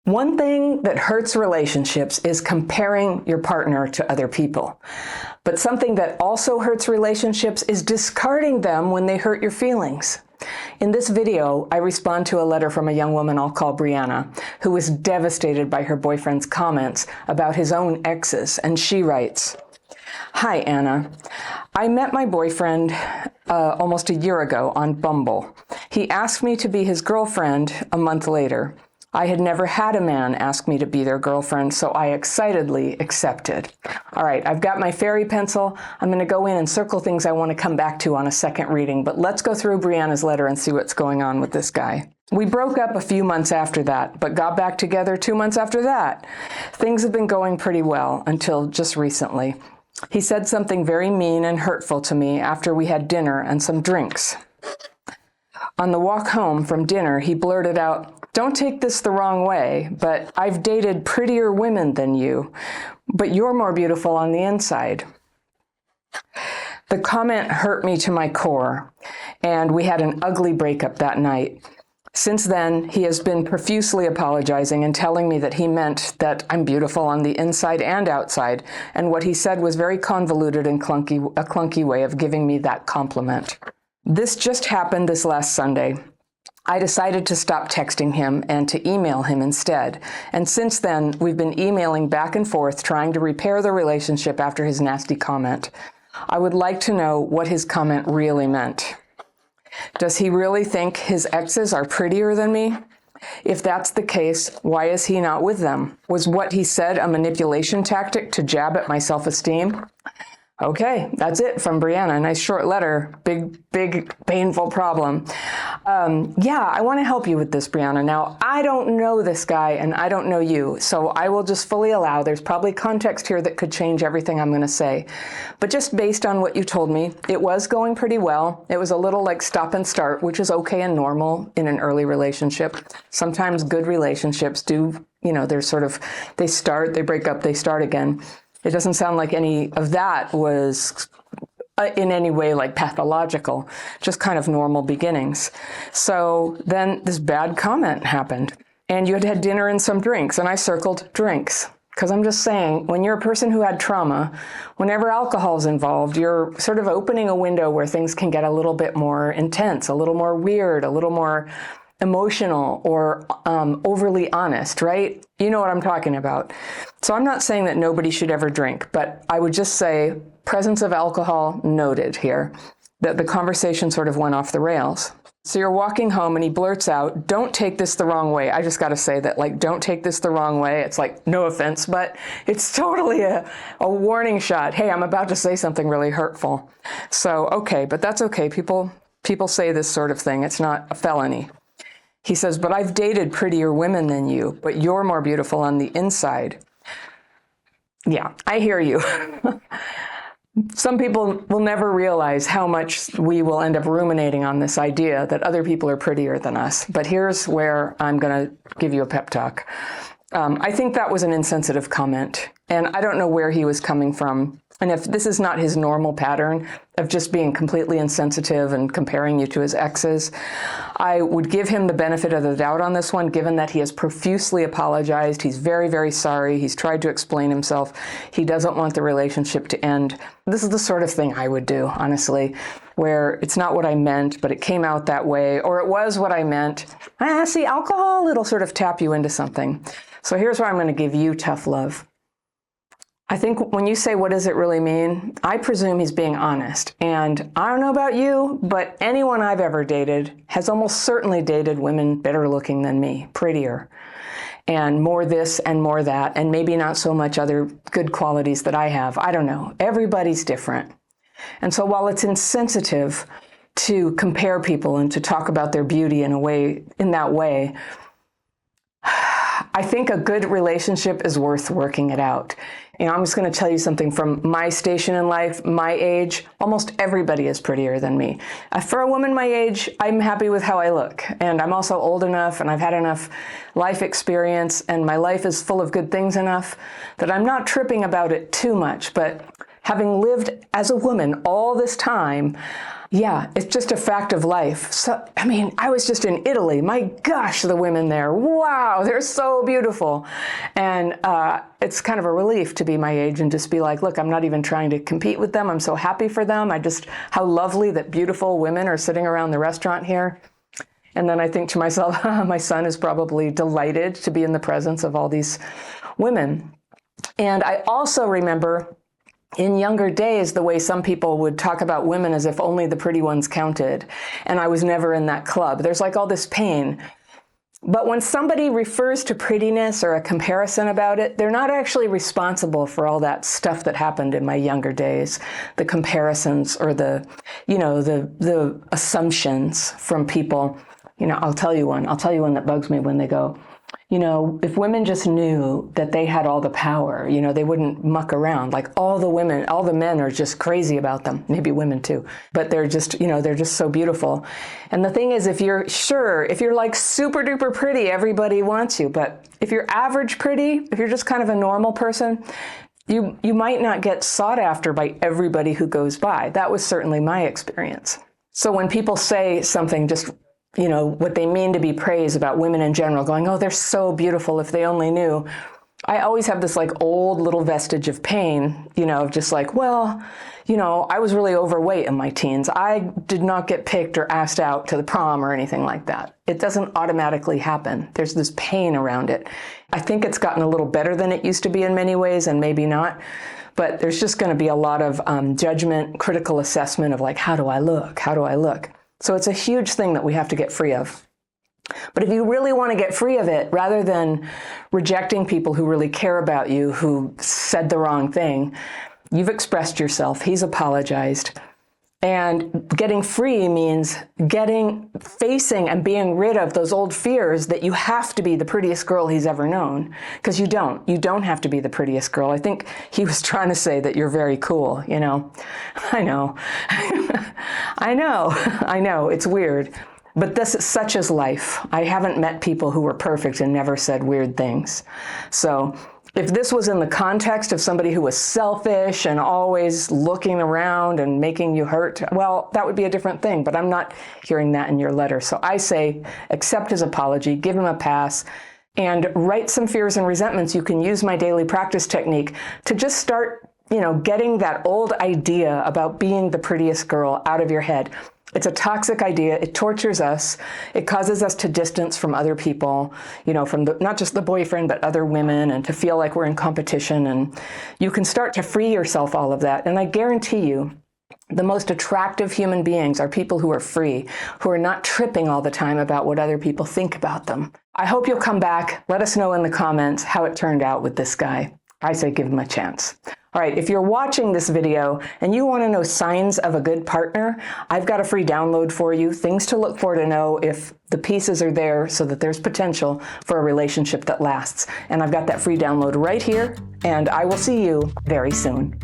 One thing that hurts relationships is comparing your partner to other people. But something that also hurts relationships is discarding them when they hurt your feelings. In this video, I respond to a letter from a young woman I'll call Brianna, who was devastated by her boyfriend's comments about his own exes, and she writes, "Hi, Anna. I met my boyfriend almost a year ago on Bumble. He asked me to be his girlfriend a month later. I had never had a man ask me to be their girlfriend, so I excitedly accepted." All right, I've got my fairy pencil. I'm going to go in and circle things I want to come back to on a second reading, but let's go through Brianna's letter and see what's going on with this guy. We broke up a few months after that, but got back together 2 months after that. Things have been going pretty well until just recently. He said something very mean and hurtful to me after we had dinner and some drinks. On the walk home from dinner, he blurted out, "Don't take this the wrong way, but I've dated prettier women than you, but you're more beautiful on the inside." The comment hurt me to my core, and we had an ugly breakup that night. Since then, he has been profusely apologizing and telling me that he meant that I'm beautiful on the inside and outside, and what he said was very convoluted and a clunky way of giving me that compliment. This just happened this last Sunday. I decided to stop texting him and to email him instead. And since then, we've been emailing back and forth trying to repair the relationship after his nasty comment. I would like to know what his comment really meant. Does he really think his exes are prettier than me? If that's the case, why is he not with them? Was what he said a manipulation tactic to jab at my self-esteem? Okay, that's it from Brianna. Nice short letter. Big, painful problem. Yeah, I want to help you with this, Brianna. Now, I don't know this guy and I don't know you, so I will just fully allow there's probably context here that could change everything I'm going to say. But just based on what you told me, it was going pretty well. It was a little like stop and start, which is okay and normal in an early relationship. Sometimes good relationships do, they're sort of, they start, they break up, they start again. It doesn't sound like any of that was in any way like pathological, just kind of normal beginnings. So then this bad comment happened, and you had had dinner and some drinks, and I circled drinks. Because I'm just saying, when you're a person who had trauma, whenever alcohol is involved, you're sort of opening a window where things can get a little bit more intense, a little more weird, a little more emotional or overly honest, right? You know what I'm talking about. So I'm not saying that nobody should ever drink, but I would just say presence of alcohol noted here, that the conversation sort of went off the rails. So you're walking home and he blurts out, "Don't take this the wrong way." I just got to say that, like, don't take this the wrong way. It's like, no offense, but it's totally a warning shot. Hey, I'm about to say something really hurtful. So, okay, but that's okay. People say this sort of thing. It's not a felony. He says, "But I've dated prettier women than you, but you're more beautiful on the inside." Yeah, I hear you. Some people will never realize how much we will end up ruminating on this idea that other people are prettier than us. But here's where I'm going to give you a pep talk. I think that was an insensitive comment, and I don't know where he was coming from. And if this is not his normal pattern of just being completely insensitive and comparing you to his exes, I would give him the benefit of the doubt on this one, given that he has profusely apologized. He's very, very sorry. He's tried to explain himself. He doesn't want the relationship to end. This is the sort of thing I would do, honestly, where it's not what I meant, but it came out that way, or it was what I meant. See, alcohol, it'll sort of tap you into something. So here's where I'm going to give you tough love. I think when you say, what does it really mean? I presume he's being honest. And I don't know about you, but anyone I've ever dated has almost certainly dated women better looking than me, prettier, and more this and more that, and maybe not so much other good qualities that I have. I don't know. Everybody's different. And so while it's insensitive to compare people and to talk about their beauty in that way, I think a good relationship is worth working it out. I'm just going to tell you something from my station in life, my age. Almost everybody is prettier than me. For a woman my age, I'm happy with how I look. And I'm also old enough and I've had enough life experience and my life is full of good things enough that I'm not tripping about it too much. But having lived as a woman all this time, Yeah, it's just a fact of life. So, I mean, I was just in Italy. My gosh, the women there, wow, they're so beautiful. And it's kind of a relief to be my age and just be like, look, I'm not even trying to compete with them. I'm so happy for them. How lovely that beautiful women are sitting around the restaurant here. And then I think to myself, my son is probably delighted to be in the presence of all these women. And I also remember in younger days, the way some people would talk about women as if only the pretty ones counted. And I was never in that club. There's like all this pain. But when somebody refers to prettiness or a comparison about it, they're not actually responsible for all that stuff that happened in my younger days, the comparisons or the assumptions from people. I'll tell you one that bugs me when they go, if women just knew that they had all the power, they wouldn't muck around. Like all the men are just crazy about them, maybe women too, but they're just, they're just so beautiful. And the thing is, if you're like super duper pretty, everybody wants you. But if you're average pretty, if you're just kind of a normal person, you might not get sought after by everybody who goes by. That was certainly my experience. So when people say something just what they mean to be praise about women in general, going, oh, they're so beautiful if they only knew. I always have this like old little vestige of pain, just like, well, I was really overweight in my teens. I did not get picked or asked out to the prom or anything like that. It doesn't automatically happen. There's this pain around it. I think it's gotten a little better than it used to be in many ways, and maybe not. But there's just going to be a lot of judgment, critical assessment of like, how do I look? How do I look? So it's a huge thing that we have to get free of. But if you really want to get free of it, rather than rejecting people who really care about you, who said the wrong thing, you've expressed yourself, he's apologized. And getting free means facing and being rid of those old fears that you have to be the prettiest girl he's ever known. Because you don't have to be the prettiest girl. I think he was trying to say that you're very cool, I know. I know, it's weird. But such is life. I haven't met people who were perfect and never said weird things. So if this was in the context of somebody who was selfish and always looking around and making you hurt, well, that would be a different thing. But I'm not hearing that in your letter. So I say, accept his apology, give him a pass, and write some fears and resentments. You can use my daily practice technique to just start, getting that old idea about being the prettiest girl out of your head. It's a toxic idea. It tortures us. It causes us to distance from other people, from not just the boyfriend, but other women, and to feel like we're in competition. And you can start to free yourself all of that. And I guarantee you, the most attractive human beings are people who are free, who are not tripping all the time about what other people think about them. I hope you'll come back. Let us know in the comments how it turned out with this guy. I say give him a chance. All right, if you're watching this video and you want to know signs of a good partner, I've got a free download for you, things to look for to know if the pieces are there so that there's potential for a relationship that lasts. And I've got that free download right here, and I will see you very soon.